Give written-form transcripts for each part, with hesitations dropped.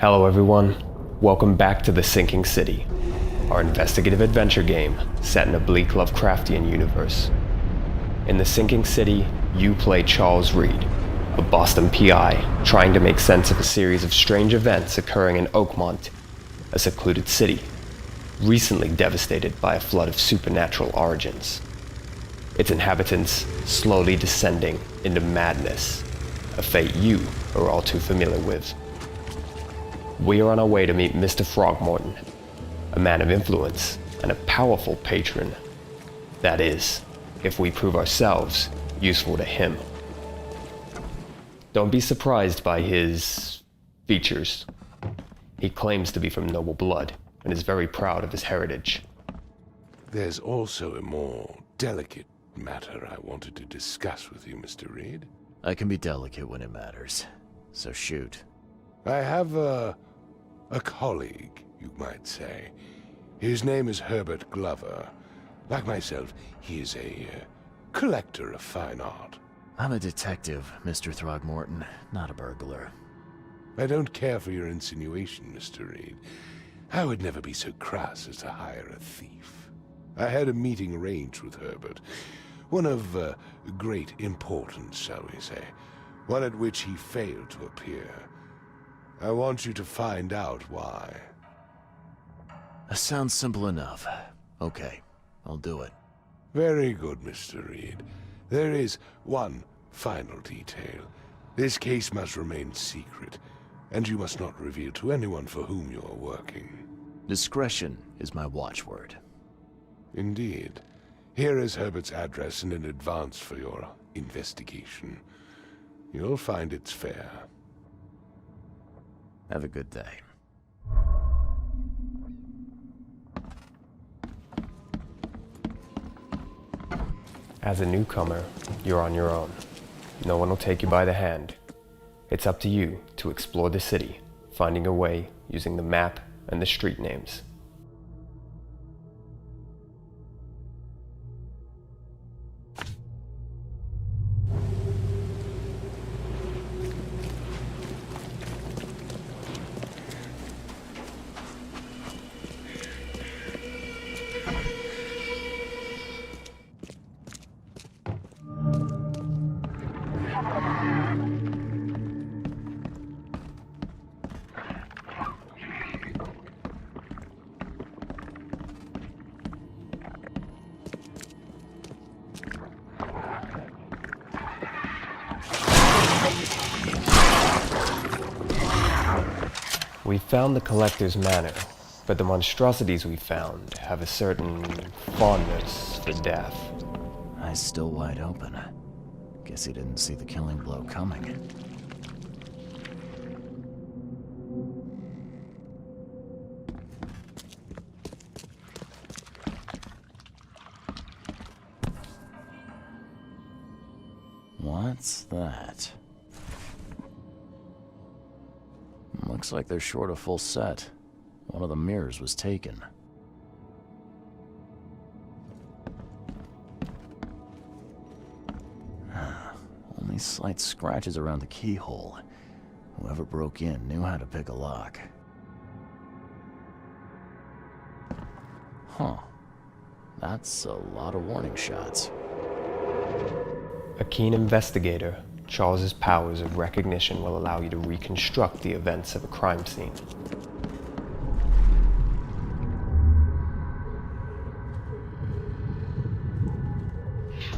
Hello everyone, welcome back to The Sinking City, our investigative adventure game set in a bleak Lovecraftian universe. In The Sinking City, you play Charles Reed, a Boston PI trying to make sense of a series of strange events occurring in Oakmont, a secluded city, recently devastated by a flood of supernatural origins. Its inhabitants slowly descending into madness, a fate you are all too familiar with. We are on our way to meet Mr. Throgmorton, a man of influence and a powerful patron. That is, if we prove ourselves useful to him. Don't be surprised by his features. He claims to be from noble blood and is very proud of his heritage. There's also a more delicate matter I wanted to discuss with you, Mr. Reed. I can be delicate when it matters, so shoot. I have a colleague, you might say. His name is Herbert Glover. Like myself, he is a collector of fine art. I'm a detective, Mr. Throgmorton, not a burglar. I don't care for your insinuation, Mr. Reed. I would never be so crass as to hire a thief. I had a meeting arranged with Herbert, one of great importance, shall we say, one at which he failed to appear. I want you to find out why. That sounds simple enough. Okay, I'll do it. Very good, Mr. Reed. There is one final detail. This case must remain secret, and you must not reveal to anyone for whom you are working. Discretion is my watchword. Indeed. Here is Herbert's address and an advance for your investigation. You'll find it's fair. Have a good day. As a newcomer, you're on your own. No one will take you by the hand. It's up to you to explore the city, finding your way using the map and the street names. We found the Collector's Manor, but the monstrosities we found have a certain fondness for death. Eyes still wide open. Guess he didn't see the killing blow coming. What's that? Looks like they're short a full set. One of the mirrors was taken. Only slight scratches around the keyhole. Whoever broke in knew how to pick a lock. Huh. That's a lot of warning shots. A keen investigator, Charles's powers of recognition will allow you to reconstruct the events of a crime scene.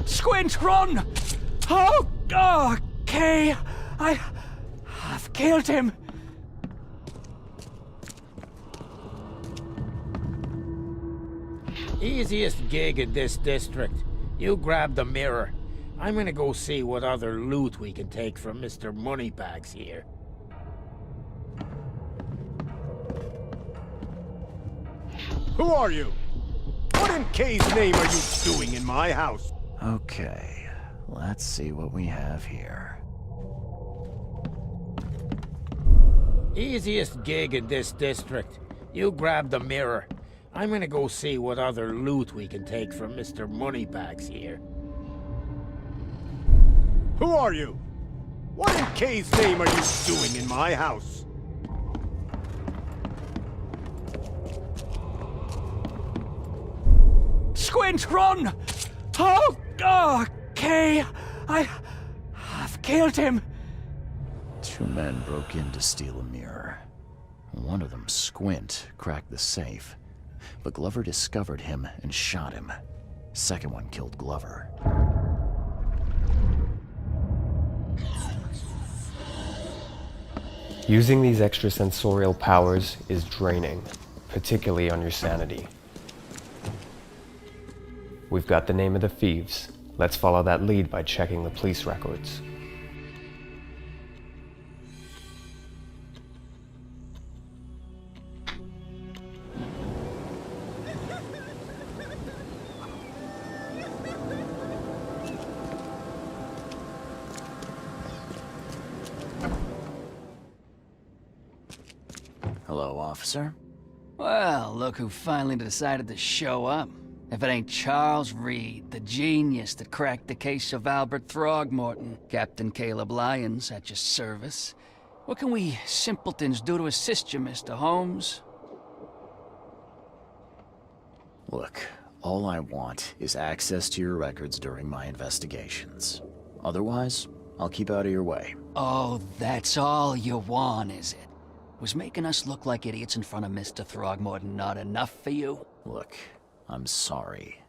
Squint, run! Oh, okay. I've killed him. Easiest gig in this district. You grab the mirror. I'm gonna go see what other loot we can take from Mr. Moneybags here. Who are you? What in K's name are you doing in my house? Okay, let's see what we have here. Easiest gig in this district. You grab the mirror. I'm gonna go see what other loot we can take from Mr. Moneybags here. Who are you? What in K's name are you doing in my house? Squint, run! Okay. I've killed him. 2 men broke in to steal a mirror. One of them, Squint, cracked the safe, but Glover discovered him and shot him. Second one killed Glover. Using these extrasensorial powers is draining, particularly on your sanity. We've got the name of the thieves. Let's follow that lead by checking the police records. Hello, officer. Well, look who finally decided to show up. If it ain't Charles Reed, the genius that cracked the case of Albert Throgmorton. Captain Caleb Lyons at your service. What can we simpletons do to assist you, Mr. Holmes? Look, all I want is access to your records during my investigations. Otherwise, I'll keep out of your way. Oh, that's all you want, is it? Was making us look like idiots in front of Mr. Throgmorton not enough for you? Look, I'm sorry.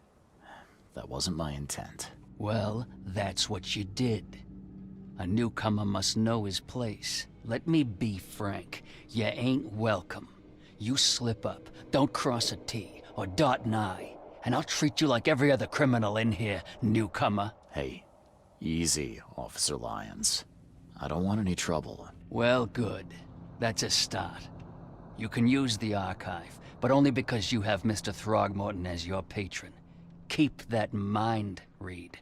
That wasn't my intent. Well, that's what you did. A newcomer must know his place. Let me be frank. You ain't welcome. You slip up, don't cross a T or dot an I, and I'll treat you like every other criminal in here, newcomer. Hey, easy, Officer Lyons. I don't want any trouble. Well, good. That's a start. You can use the archive, but only because you have Mr. Throgmorton as your patron. Keep that in mind, Reed.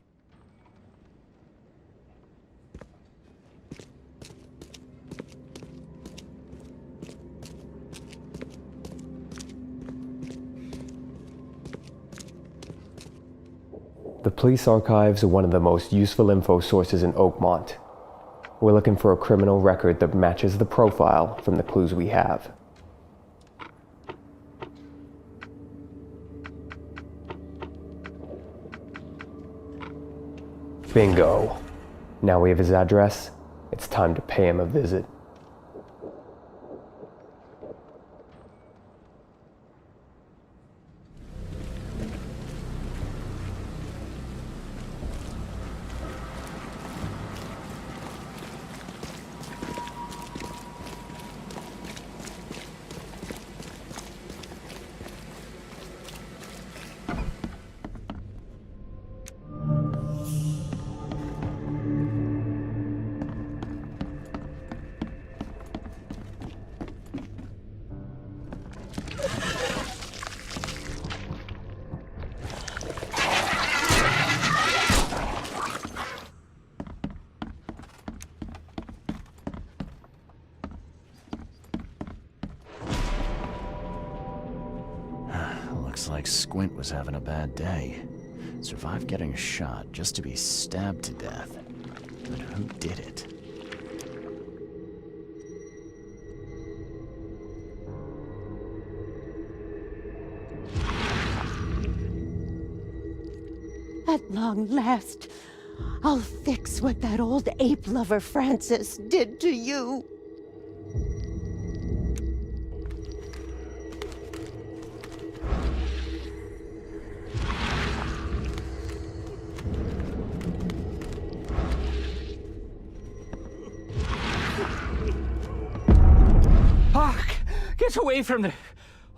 The police archives are one of the most useful info sources in Oakmont. We're looking for a criminal record that matches the profile from the clues we have. Bingo. Now we have his address. It's time to pay him a visit. Looks like Squint was having a bad day. Survived getting shot just to be stabbed to death. But who did it? At long last, I'll fix what that old ape lover Francis did to you. Get away from the...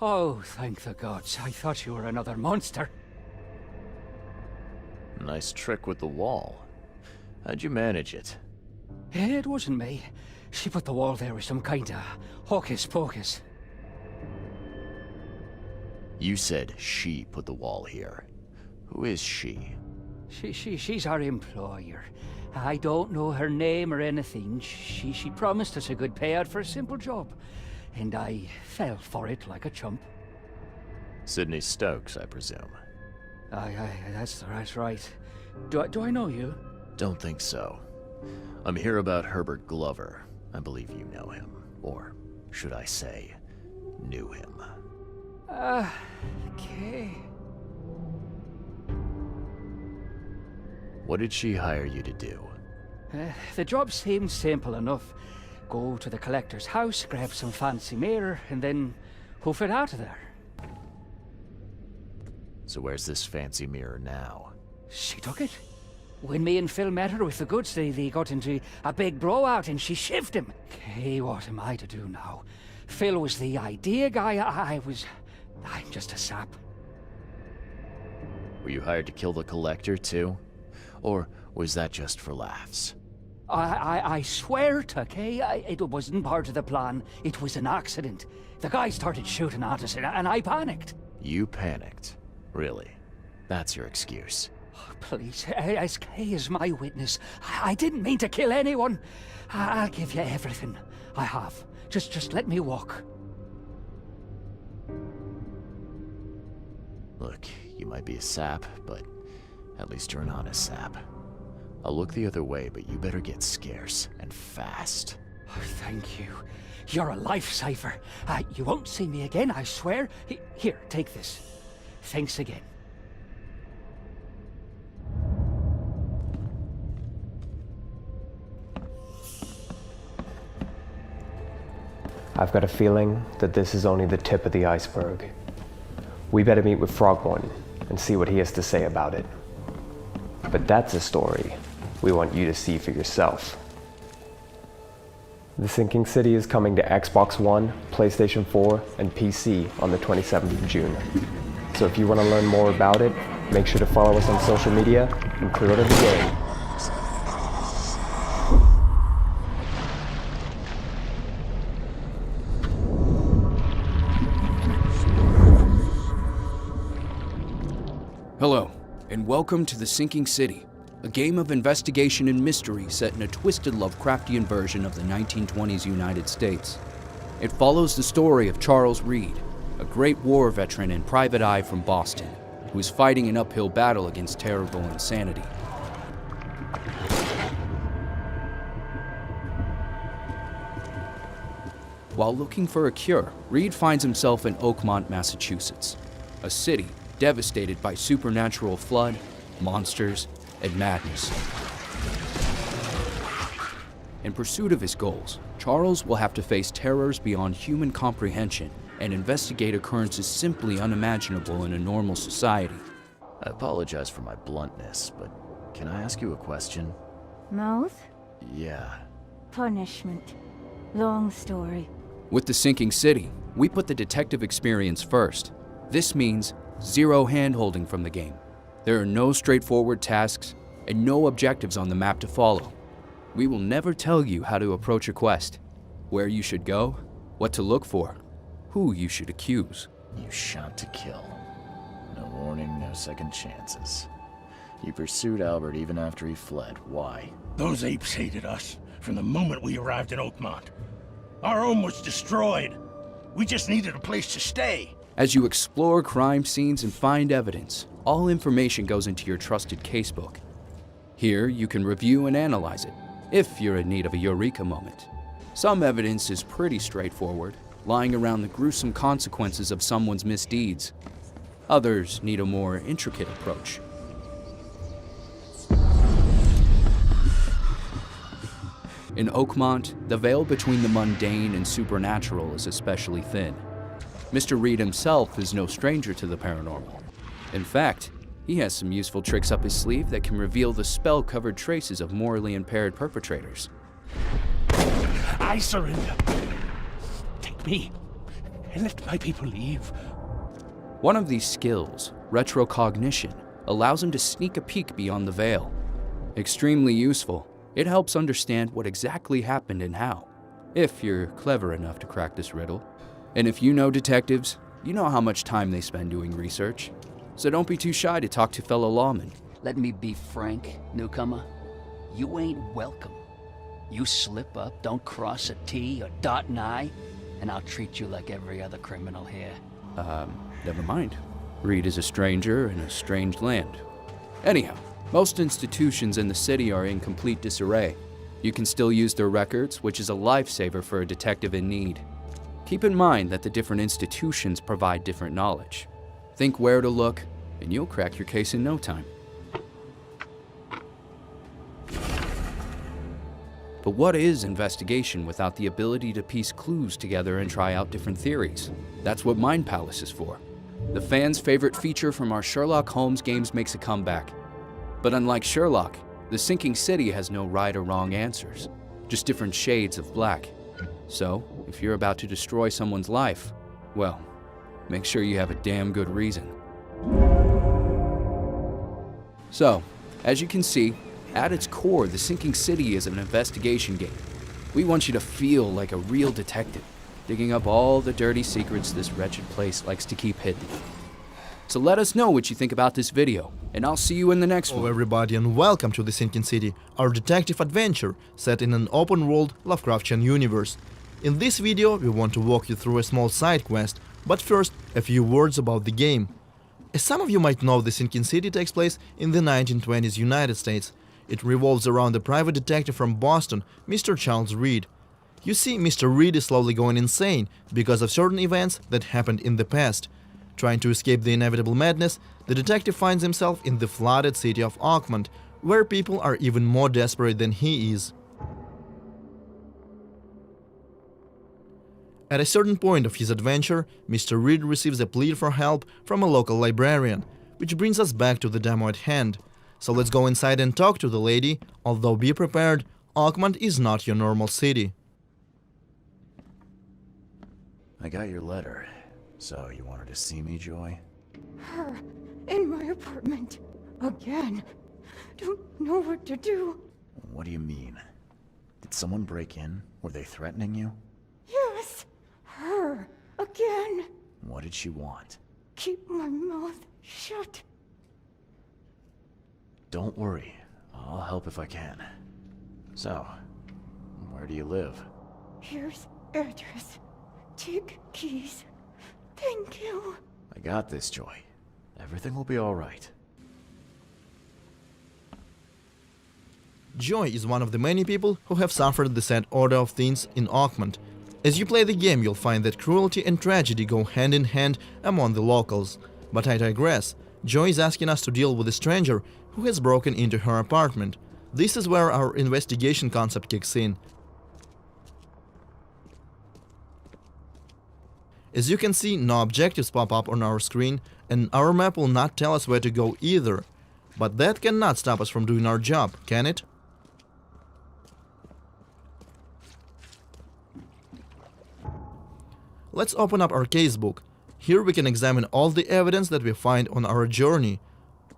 Oh, thank the gods. I thought you were another monster. Nice trick with the wall. How'd you manage it? It wasn't me. She put the wall there with some kind of hocus pocus. You said she put the wall here. Who is she? She's our employer. I don't know her name or anything. She promised us a good payout for a simple job. And I fell for it like a chump. Sydney Stokes, I presume. Aye, that's right. Do I know you? Don't think so. I'm here about Herbert Glover. I believe you know him. Or should I say, knew him. Okay. What did she hire you to do? The job seemed simple enough. Go to the collector's house, grab some fancy mirror, and then hoof it out of there. So where's this fancy mirror now? She took it. When me and Phil met her with the goods, they got into a big blowout and she shivved him. Okay, what am I to do now? Phil was the idea guy, I'm just a sap. Were you hired to kill the collector too? Or was that just for laughs? I swear to Kay, it wasn't part of the plan. It was an accident. The guy started shooting at us and I panicked. You panicked? Really? That's your excuse? Oh, please, as Kay is my witness, I didn't mean to kill anyone. I'll give you everything. I have. Just let me walk. Look, you might be a sap, but at least you're an honest sap. I'll look the other way, but you better get scarce, and fast. Oh, thank you. You're a lifesaver. You won't see me again, I swear. Here, take this. Thanks again. I've got a feeling that this is only the tip of the iceberg. We better meet with Froghorn and see what he has to say about it. But that's a story we want you to see for yourself. The Sinking City is coming to Xbox One, PlayStation 4, and PC on the 27th of June. So if you want to learn more about it, make sure to follow us on social media and pre-order the game. Hello, and welcome to The Sinking City, a game of investigation and mystery set in a twisted Lovecraftian version of the 1920s United States. It follows the story of Charles Reed, a Great War veteran and private eye from Boston, who is fighting an uphill battle against terrible insanity. While looking for a cure, Reed finds himself in Oakmont, Massachusetts, a city devastated by supernatural flood, monsters, and madness. In pursuit of his goals, Charles will have to face terrors beyond human comprehension and investigate occurrences simply unimaginable in a normal society. I apologize for my bluntness, but can I ask you a question? Mouth? Yeah. Punishment. Long story. With The Sinking City, we put the detective experience first. This means zero hand-holding from the game. There are no straightforward tasks and no objectives on the map to follow. We will never tell you how to approach a quest, where you should go, what to look for, who you should accuse. You shot to kill. No warning, no second chances. You pursued Albert even after he fled. Why? Those apes hated us from the moment we arrived in Oakmont. Our home was destroyed. We just needed a place to stay. As you explore crime scenes and find evidence, all information goes into your trusted casebook. Here, you can review and analyze it, if you're in need of a eureka moment. Some evidence is pretty straightforward, lying around the gruesome consequences of someone's misdeeds. Others need a more intricate approach. In Oakmont, the veil between the mundane and supernatural is especially thin. Mr. Reed himself is no stranger to the paranormal. In fact, he has some useful tricks up his sleeve that can reveal the spell-covered traces of morally impaired perpetrators. I surrender. Take me, and let my people leave. One of these skills, retrocognition, allows him to sneak a peek beyond the veil. Extremely useful, it helps understand what exactly happened and how, if you're clever enough to crack this riddle. And if you know detectives, you know how much time they spend doing research. So don't be too shy to talk to fellow lawmen. Let me be frank, newcomer. You ain't welcome. You slip up, don't cross a T or dot an I, and I'll treat you like every other criminal here. Never mind. Reed is a stranger in a strange land. Anyhow, most institutions in the city are in complete disarray. You can still use their records, which is a lifesaver for a detective in need. Keep in mind that the different institutions provide different knowledge. Think where to look, and you'll crack your case in no time. But what is investigation without the ability to piece clues together and try out different theories? That's what Mind Palace is for. The fans' favorite feature from our Sherlock Holmes games makes a comeback. But unlike Sherlock, the Sinking City has no right or wrong answers, just different shades of black. So, if you're about to destroy someone's life, well, make sure you have a damn good reason. So, as you can see, at its core, The Sinking City is an investigation game. We want you to feel like a real detective, digging up all the dirty secrets this wretched place likes to keep hidden. So let us know what you think about this video, and I'll see you in the next one. Hello everybody and welcome to The Sinking City, our detective adventure set in an open-world Lovecraftian universe. In this video we want to walk you through a small side quest, but first a few words about the game. As some of you might know, The Sinking City takes place in the 1920s United States. It revolves around a private detective from Boston, Mr. Charles Reed. You see, Mr. Reed is slowly going insane because of certain events that happened in the past. Trying to escape the inevitable madness, the detective finds himself in the flooded city of Oakmont, where people are even more desperate than he is. At a certain point of his adventure, Mr. Reed receives a plea for help from a local librarian, which brings us back to the demo at hand. So let's go inside and talk to the lady, although be prepared, Oakmont is not your normal city. I got your letter. So, you wanted to see me, Joy? Her in my apartment. Again. Don't know what to do. What do you mean? Did someone break in? Were they threatening you? Yes. Her. Again. What did she want? Keep my mouth shut. Don't worry. I'll help if I can. So, where do you live? Here's address. Take keys. Thank you. I got this, Joy. Everything will be alright. Joy is one of the many people who have suffered the sad order of things in Oakmont. As you play the game, you'll find that cruelty and tragedy go hand in hand among the locals. But I digress. Joy is asking us to deal with a stranger who has broken into her apartment. This is where our investigation concept kicks in. As you can see, no objectives pop up on our screen, and our map will not tell us where to go either. But that cannot stop us from doing our job, can it? Let's open up our casebook. Here we can examine all the evidence that we find on our journey.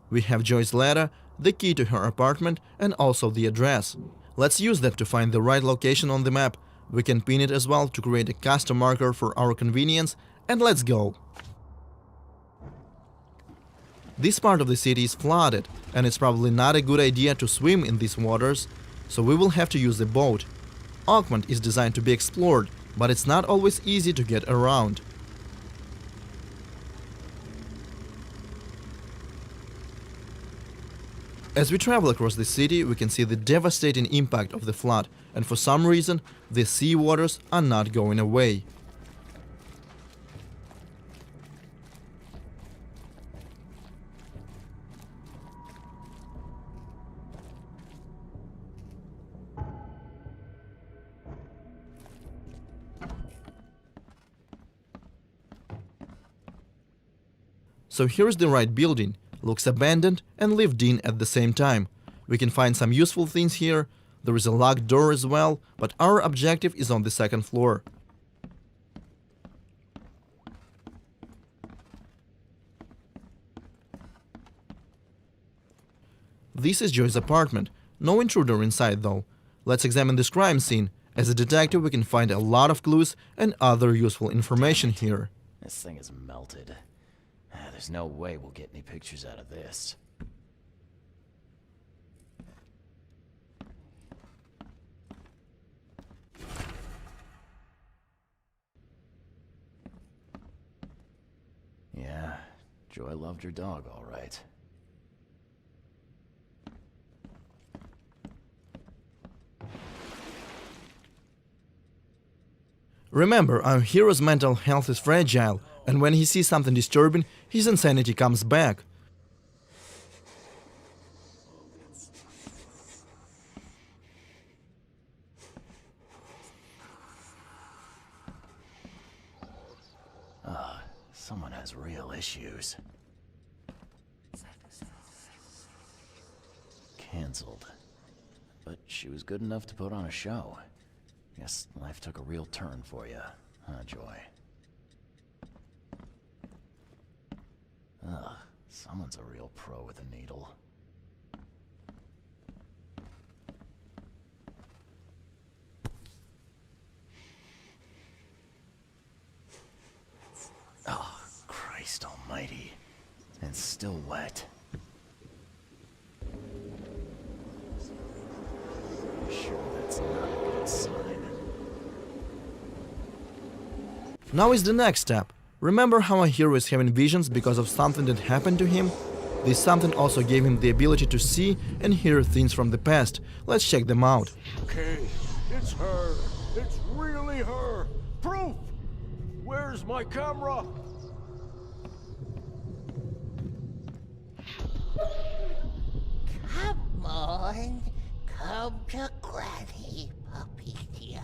We have Joy's letter, the key to her apartment, and also the address. Let's use that to find the right location on the map. We can pin it as well to create a custom marker for our convenience, and let's go! This part of the city is flooded, and it's probably not a good idea to swim in these waters, so we will have to use a boat. Oakmont is designed to be explored, but it's not always easy to get around. As we travel across the city, we can see the devastating impact of the flood, and for some reason, the sea waters are not going away. So here's the right building. Looks abandoned and lived in at the same time. We can find some useful things here. There is a locked door as well, but our objective is on the second floor. This is Joy's apartment. No intruder inside though. Let's examine this crime scene. As a detective, we can find a lot of clues and other useful information here. This thing is melted. There's no way we'll get any pictures out of this. Yeah, Joy loved her dog, all right. Remember, our hero's mental health is fragile, and when he sees something disturbing, his insanity comes back. Someone has real issues. Cancelled. But she was good enough to put on a show. Guess life took a real turn for you, huh, Joy? Ugh, someone's a real pro with a needle. Oh, Christ almighty. And still wet. Sure, that's not a good sign. Now is the next step. Remember how our hero is having visions because of something that happened to him? This something also gave him the ability to see and hear things from the past. Let's check them out. Okay, it's her. It's really her. Proof! Where's my camera? Come on. Come to Granny, puppy dear.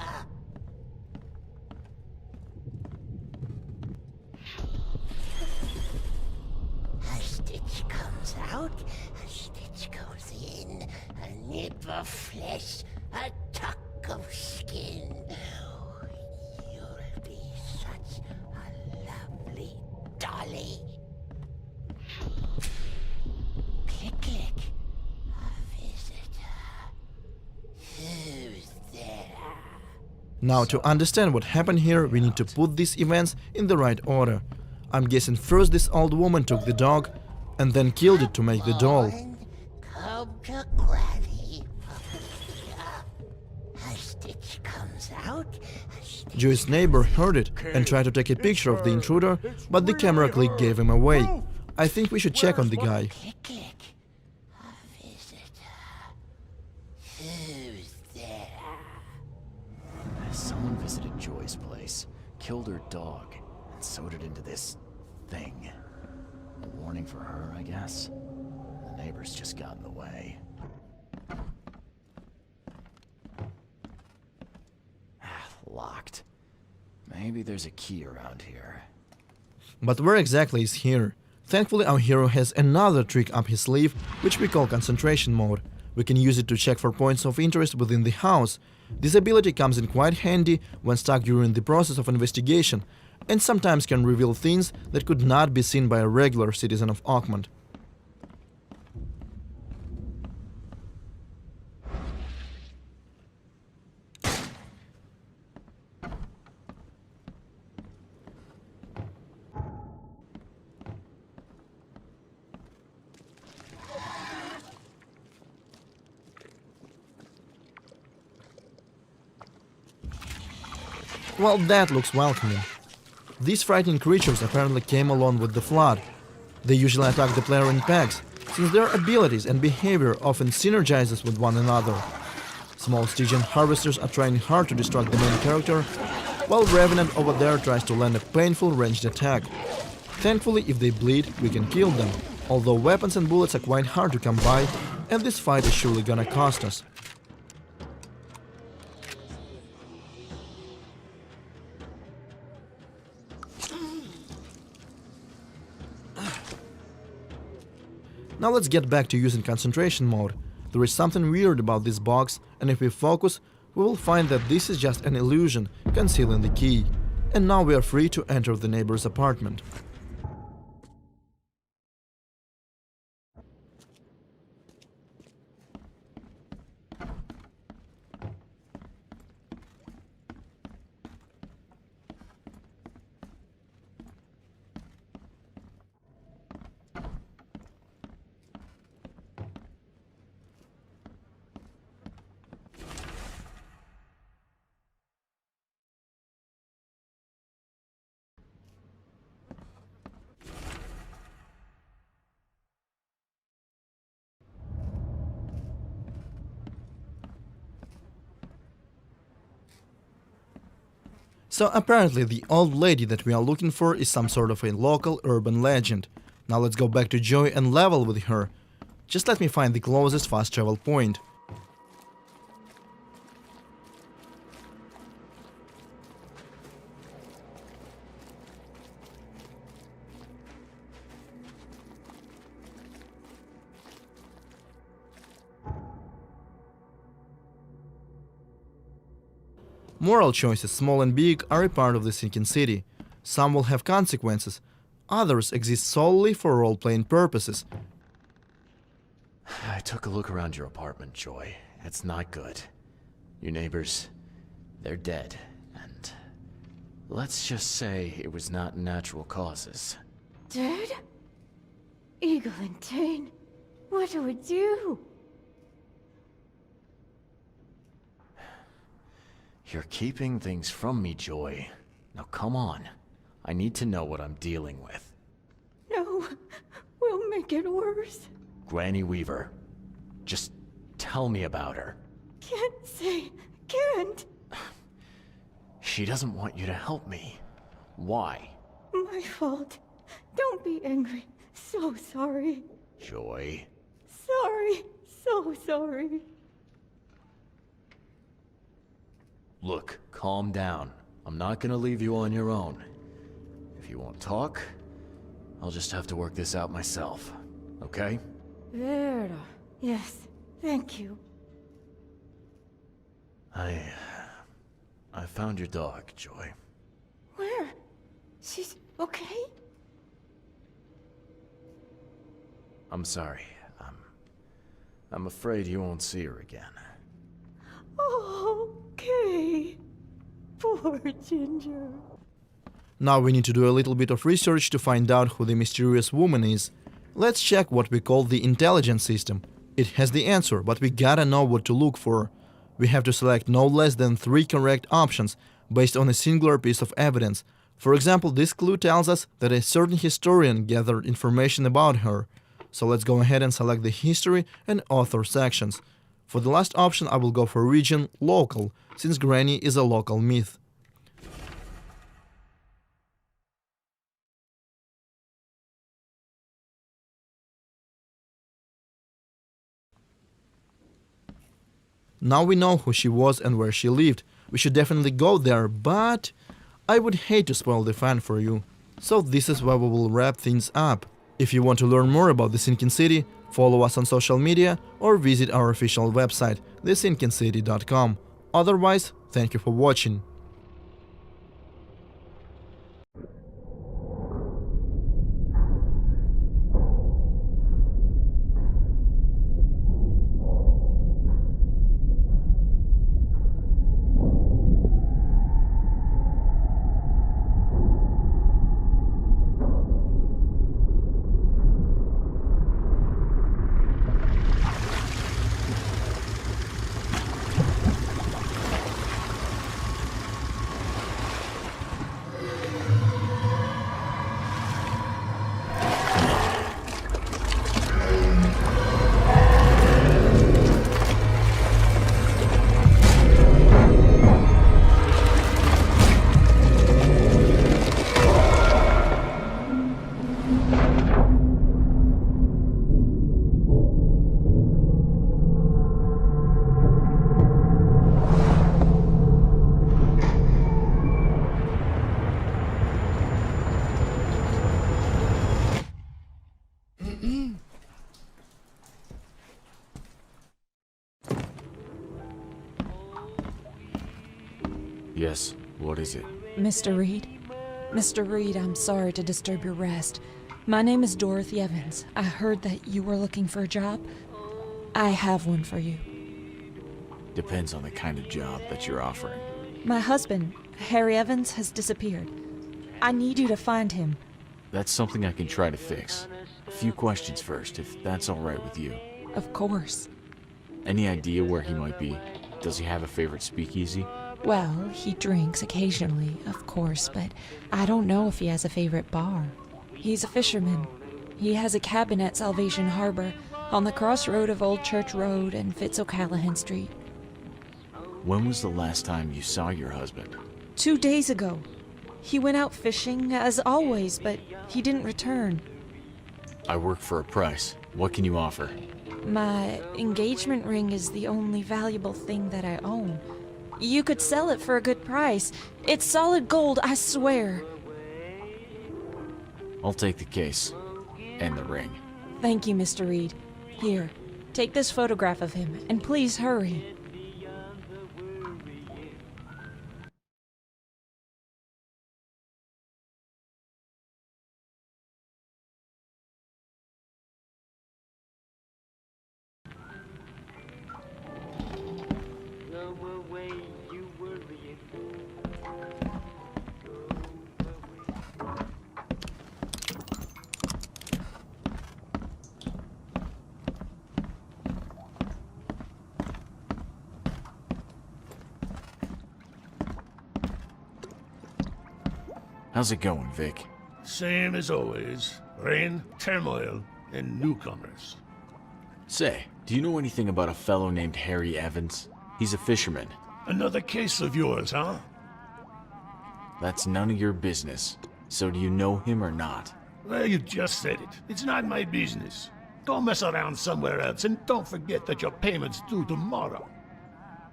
A stitch comes out, a stitch goes in, a nip of flesh, a tuck of skin. You'll be such a lovely dolly. Click, click. A visitor. Who's there? Now to understand what happened here, we need to put these events in the right order. I'm guessing first this old woman took the dog and then killed it to make the doll. Come to Granny. A stitch comes out. Joy's neighbor heard it and tried to take a picture of the intruder, but the camera click gave him away. I think we should check on the guy. Click, click. A visitor. Who's there? Someone visited Joy's place, killed her dog, and sewed it into this thing. A warning for her, I guess. The neighbors just got in the way. Locked. Maybe there's a key around here. But where exactly is here? Thankfully our hero has another trick up his sleeve, which we call concentration mode. We can use it to check for points of interest within the house. This ability comes in quite handy when stuck during the process of investigation, and sometimes can reveal things that could not be seen by a regular citizen of Oakmont. Well, that looks welcoming. These frightening creatures apparently came along with the flood. They usually attack the player in packs, since their abilities and behavior often synergizes with one another. Small Stygian harvesters are trying hard to distract the main character, while Revenant over there tries to land a painful ranged attack. Thankfully, if they bleed, we can kill them, although weapons and bullets are quite hard to come by, and this fight is surely gonna cost us. Now let's get back to using concentration mode. There is something weird about this box, and if we focus, we will find that this is just an illusion concealing the key. And now we are free to enter the neighbor's apartment. So apparently the old lady that we are looking for is some sort of a local urban legend. Now let's go back to Joy and level with her. Just let me find the closest fast travel point. Moral choices, small and big, are a part of the sinking city. Some will have consequences, others exist solely for role-playing purposes. I took a look around your apartment, Joy. It's not good. Your neighbors, they're dead, and let's just say it was not natural causes. Dead? Eglantine, what do we do? You're keeping things from me, Joy. Now come on. I need to know what I'm dealing with. No, we'll make it worse. Granny Weaver. Just tell me about her. Can't say, can't. She doesn't want you to help me. Why? My fault. Don't be angry. So sorry. Joy. Sorry. So sorry. Look, calm down. I'm not gonna leave you on your own. If you won't talk, I'll just have to work this out myself. Okay? Vera. Yes, thank you. I found your dog, Joy. Where? She's okay? I'm sorry. I'm afraid you won't see her again. Okay. Poor Ginger. Now we need to do a little bit of research to find out who the mysterious woman is. Let's check what we call the intelligence system. It has the answer, but we gotta know what to look for. We have to select no less than 3 correct options based on a singular piece of evidence. For example, this clue tells us that a certain historian gathered information about her. So let's go ahead and select the history and author sections. For the last option, I will go for region local, since Granny is a local myth. Now we know who she was and where she lived. We should definitely go there, but I would hate to spoil the fun for you. So this is where we will wrap things up. If you want to learn more about the Sinking City, follow us on social media or visit our official website, thesinkincity.com. Otherwise, thank you for watching. Yes, what is it? Mr. Reed? Mr. Reed, I'm sorry to disturb your rest. My name is Dorothy Evans. I heard that you were looking for a job. I have one for you. Depends on the kind of job that you're offering. My husband, Harry Evans, has disappeared. I need you to find him. That's something I can try to fix. A few questions first, if that's all right with you. Of course. Any idea where he might be? Does he have a favorite speakeasy? Well, he drinks occasionally, of course, but I don't know if he has a favorite bar. He's a fisherman. He has a cabin at Salvation Harbor, on the crossroad of Old Church Road and Fitz-O'Callahan Street. When was the last time you saw your husband? 2 days ago. He went out fishing, as always, but he didn't return. I work for a price. What can you offer? My engagement ring is the only valuable thing that I own. You could sell it for a good price. It's solid gold, I swear. I'll take the case. And the ring. Thank you, Mr. Reed. Here, take this photograph of him, and please hurry. How's it going, Vic? Same as always. Rain, turmoil, and newcomers. Say, do you know anything about a fellow named Harry Evans? He's a fisherman. Another case of yours, huh? That's none of your business. So do you know him or not? Well, you just said it. It's not my business. Go mess around somewhere else, and don't forget that your payment's due tomorrow.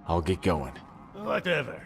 I'll get going. Whatever.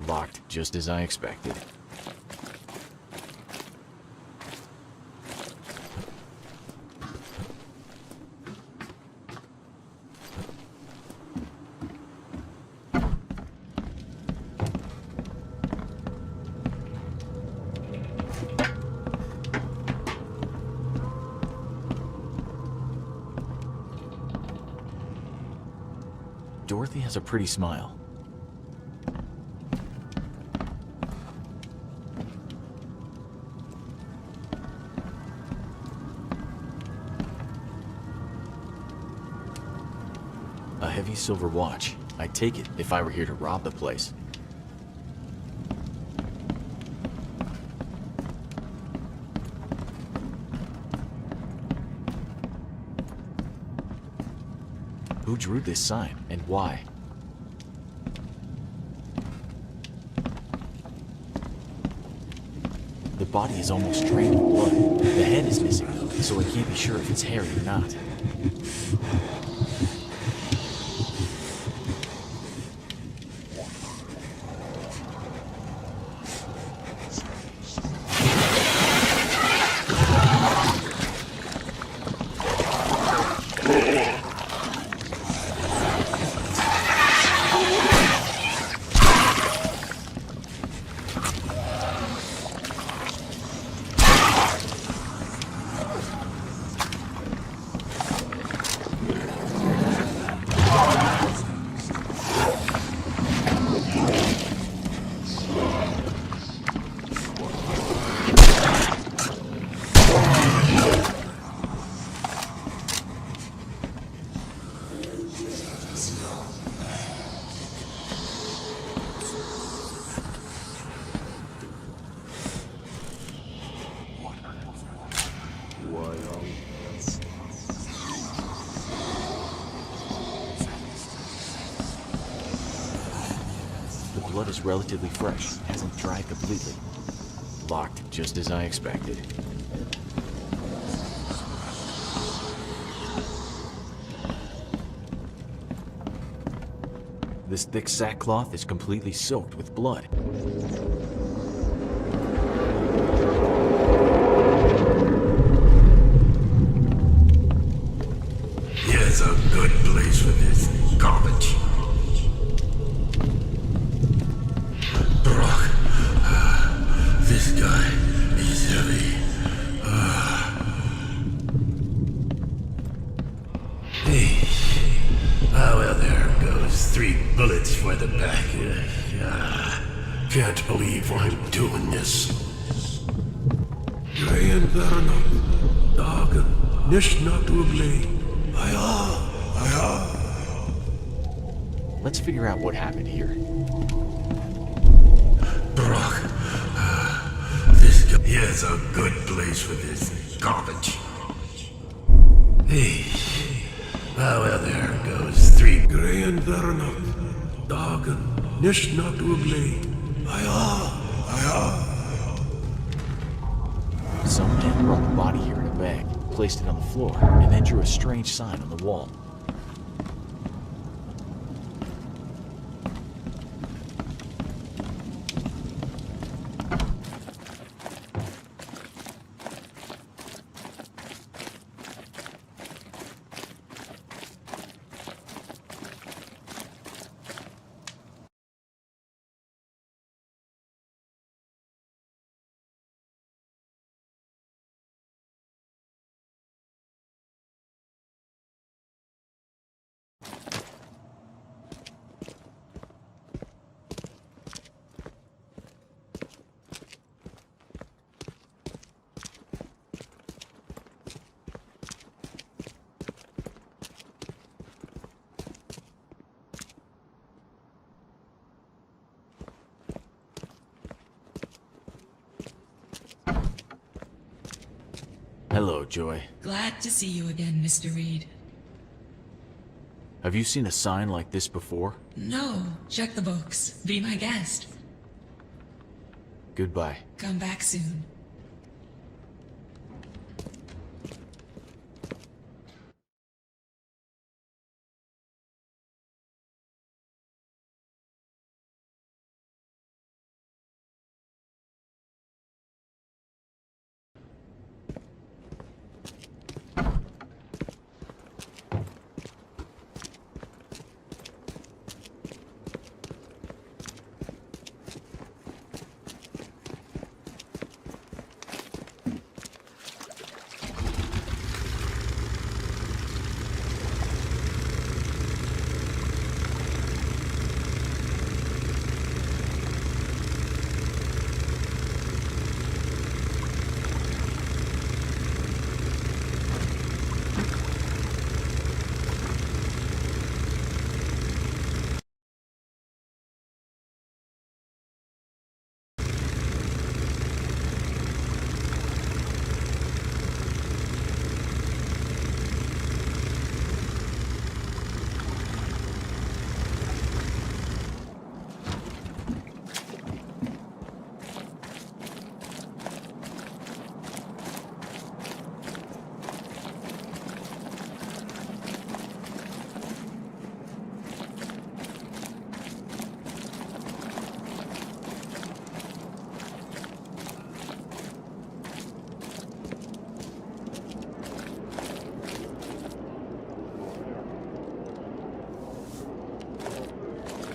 Locked, just as I expected. Dorothy has a pretty smile. A heavy silver watch. I'd take it if I were here to rob the place. Who drew this sign, and why? The body is almost drained of blood. The head is missing, so I can't be sure if it's Harry or not. The blood is relatively fresh, hasn't dried completely. Locked, just as I expected. This thick sackcloth is completely soaked with blood. Here's a good place for this garbage. Brock, this guy is heavy. Hey. Well, there goes 3 bullets for the back. Can't believe I'm doing this. Grain Vernon, Dog, Nish not to Let's figure out what happened here. Brock, here's a good place for this garbage. Hey, well, there goes 3 Grand Veranok, Dagen, Nishnok Uble. Some man brought the body here in a bag, placed it on the floor, and then drew a strange sign on the wall. Hello, Joy. Glad to see you again, Mr. Reed. Have you seen a sign like this before? No, check the books. Be my guest. Goodbye. Come back soon.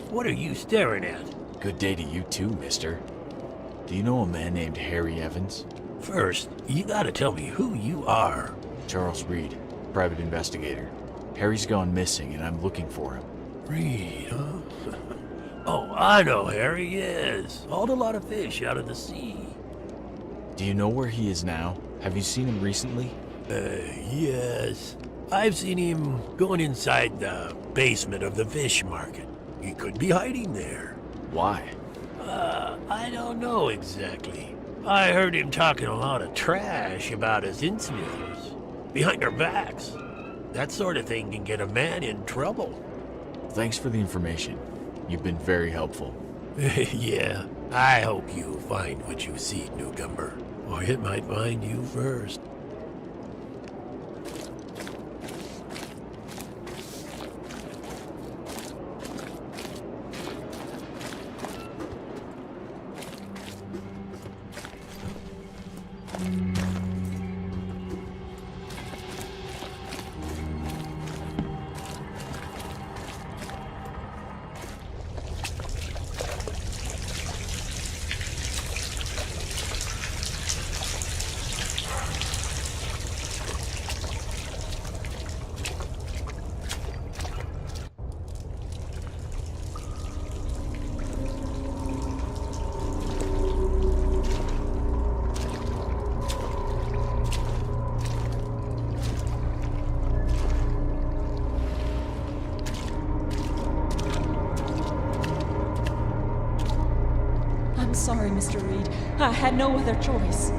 What are you staring at? Good day to you too, mister. Do you know a man named Harry Evans? First, you gotta tell me who you are. Charles Reed, private investigator. Harry's gone missing and I'm looking for him. Reed, huh? Oh, I know Harry, yes. Hauled a lot of fish out of the sea. Do you know where he is now? Have you seen him recently? Yes. I've seen him going inside the basement of the fish market. He could be hiding there. Why? I don't know exactly. I heard him talking a lot of trash about us insiders. Behind our backs. That sort of thing can get a man in trouble. Thanks for the information. You've been very helpful. Yeah, I hope you find what you seek, newcomer. Or it might find you first. sorry, Mr. Reed. I had no other choice.